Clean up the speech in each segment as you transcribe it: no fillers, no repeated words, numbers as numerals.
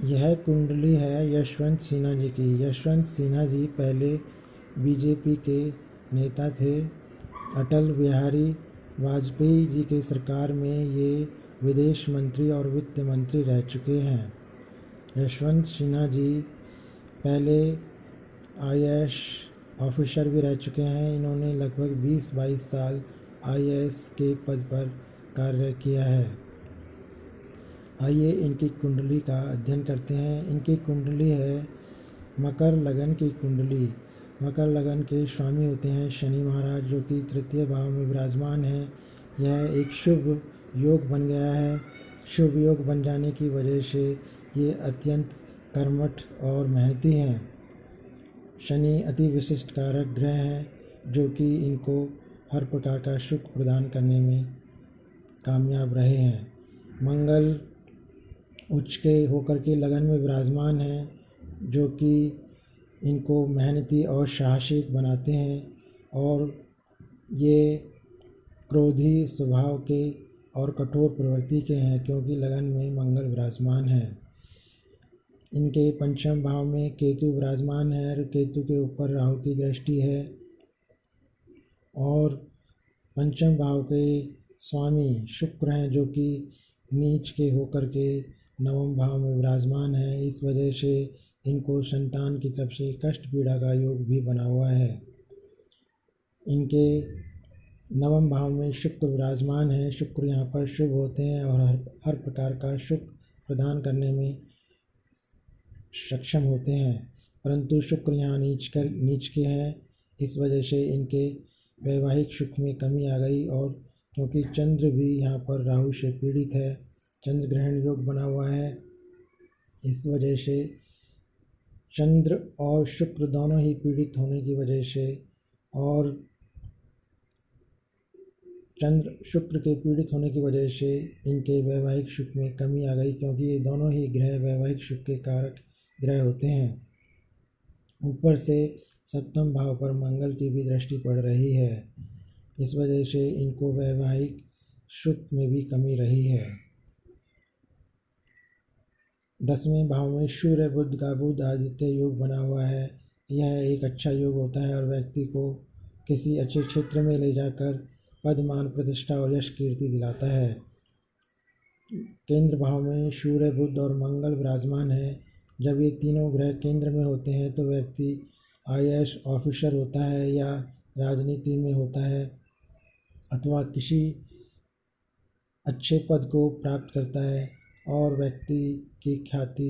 यह कुंडली है यशवंत सिन्हा जी की। यशवंत सिन्हा जी पहले बीजेपी के नेता थे। अटल बिहारी वाजपेयी जी के सरकार में ये विदेश मंत्री और वित्त मंत्री रह चुके हैं। यशवंत सिन्हा जी पहले आईएएस ऑफिसर भी रह चुके हैं। इन्होंने लगभग 20-22 साल आईएएस के पद पर कार्य किया है। आइए इनकी कुंडली का अध्ययन करते हैं। इनकी कुंडली है मकर लगन की कुंडली। मकर लगन के स्वामी होते हैं शनि महाराज, जो कि तृतीय भाव में विराजमान हैं। यह एक शुभ योग बन गया है। शुभ योग बन जाने की वजह से ये अत्यंत कर्मठ और मेहनती हैं। शनि अति विशिष्ट कारक ग्रह हैं, जो कि इनको हर प्रकार का सुख प्रदान करने में कामयाब रहे हैं। मंगल उच्च के होकर के लगन में विराजमान हैं, जो कि इनको मेहनती और साहसी बनाते हैं। और ये क्रोधी स्वभाव के और कठोर प्रवृत्ति के हैं, क्योंकि लगन में मंगल विराजमान है। इनके पंचम भाव में केतु विराजमान है और केतु के ऊपर राहु की दृष्टि है। और पंचम भाव के स्वामी शुक्र हैं, जो कि नीच के होकर के नवम भाव में विराजमान है। इस वजह से इनको संतान की तरफ से कष्ट पीड़ा का योग भी बना हुआ है। इनके नवम भाव में शुक्र विराजमान है। शुक्र यहाँ पर शुभ होते हैं और हर प्रकार का सुख प्रदान करने में सक्षम होते हैं, परंतु शुक्र यहाँ नीच के हैं। इस वजह से इनके वैवाहिक सुख में कमी आ गई। और क्योंकि चंद्र भी यहाँ पर राहु से पीड़ित है, चंद्र ग्रहण योग बना हुआ है, इस वजह से चंद्र और शुक्र दोनों ही पीड़ित होने की वजह से और चंद्र शुक्र के पीड़ित होने की वजह से इनके वैवाहिक सुख में कमी आ गई, क्योंकि ये दोनों ही ग्रह वैवाहिक सुख के कारक ग्रह होते हैं। ऊपर से सप्तम भाव पर मंगल की भी दृष्टि पड़ रही है। इस वजह से इनको वैवाहिक सुख में भी कमी रही है। 10वें भाव में सूर्य बुध का बुध आदित्य योग बना हुआ है। यह एक अच्छा योग होता है और व्यक्ति को किसी अच्छे क्षेत्र में ले जाकर पद मान प्रतिष्ठा और यश कीर्ति दिलाता है। केंद्र भाव में सूर्य बुध और मंगल विराजमान है। जब ये तीनों ग्रह केंद्र में होते हैं तो व्यक्ति आईएएस ऑफिसर होता है या राजनीति में होता है अथवा किसी अच्छे पद को प्राप्त करता है और व्यक्ति की ख्याति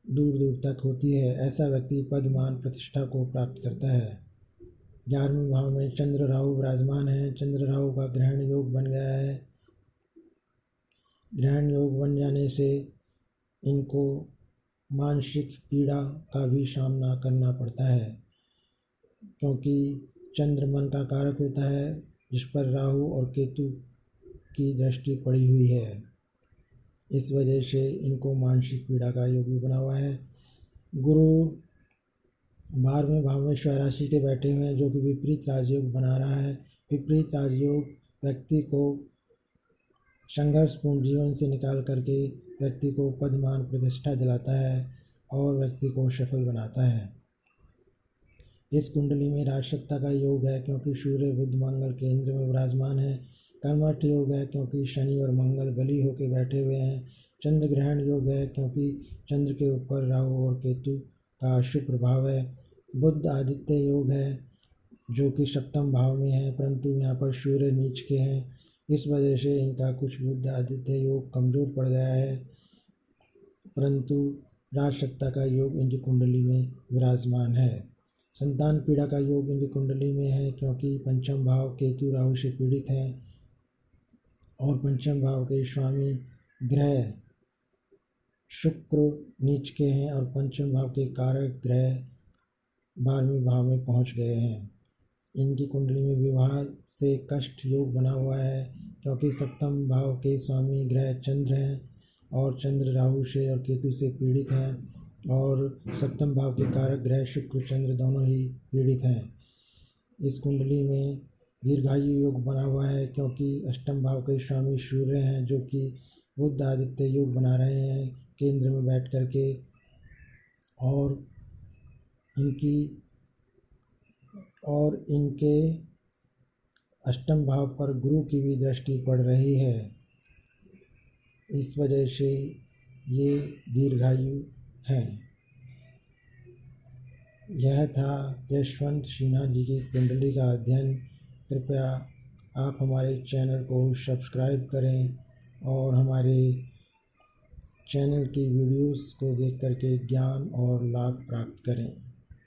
दूर दूर तक होती है। ऐसा व्यक्ति पद मान प्रतिष्ठा को प्राप्त करता है। 11वें भाव में चंद्र राहु विराजमान है। चंद्र राहु का ग्रहण योग बन गया है। ग्रहण योग बन जाने से इनको मानसिक पीड़ा का भी सामना करना पड़ता है, क्योंकि चंद्र मन का कारक होता है, जिस पर राहु और केतु की दृष्टि पड़ी हुई है। इस वजह से इनको मानसिक पीड़ा का योग भी बना हुआ है। गुरु 12वें भाव में स्वराशि के बैठे हुए हैं, जो कि विपरीत राजयोग बना रहा है। विपरीत राजयोग व्यक्ति को संघर्षपूर्ण जीवन से निकाल करके व्यक्ति को पदमान प्रतिष्ठा दिलाता है और व्यक्ति को सफल बनाता है। इस कुंडली में राजसत्ता का योग है, क्योंकि सूर्य बुध मंगल केंद्र में विराजमान है। कर्मठ योग है, क्योंकि शनि और मंगल बली होकर बैठे हुए हैं। चंद्र ग्रहण योग है, क्योंकि चंद्र के ऊपर राहु और केतु का शुभ प्रभाव है। बुध आदित्य योग है, जो कि सप्तम भाव में है, परंतु यहाँ पर सूर्य नीच के हैं। इस वजह से इनका कुछ बुध आदित्य योग कमज़ोर पड़ गया है, परंतु राजसत्ता का योग इनकी कुंडली में विराजमान है। संतान पीड़ा का योग इनकी कुंडली में है, क्योंकि पंचम भाव केतु राहु से पीड़ित हैं और पंचम भाव के स्वामी ग्रह शुक्र नीच के हैं और पंचम भाव के कारक ग्रह 12वें भाव में पहुंच गए हैं। इनकी कुंडली में विवाह से कष्ट योग बना हुआ है, क्योंकि सप्तम भाव के स्वामी ग्रह चंद्र हैं और चंद्र राहु से और केतु से पीड़ित हैं और सप्तम भाव के कारक ग्रह शुक्र चंद्र दोनों ही पीड़ित हैं। इस कुंडली में दीर्घायु योग बना हुआ है, क्योंकि अष्टम भाव के स्वामी सूर्य हैं, जो कि बुध आदित्य योग बना रहे हैं। केंद्र में बैठ कर के, और इनके अष्टम भाव पर गुरु की भी दृष्टि पड़ रही है। इस वजह से ये दीर्घायु हैं। यह था यशवंत सिन्हा जी की कुंडली का अध्ययन। कृपया आप हमारे चैनल को सब्सक्राइब करें और हमारे चैनल की वीडियोस को देख करके ज्ञान और लाभ प्राप्त करें।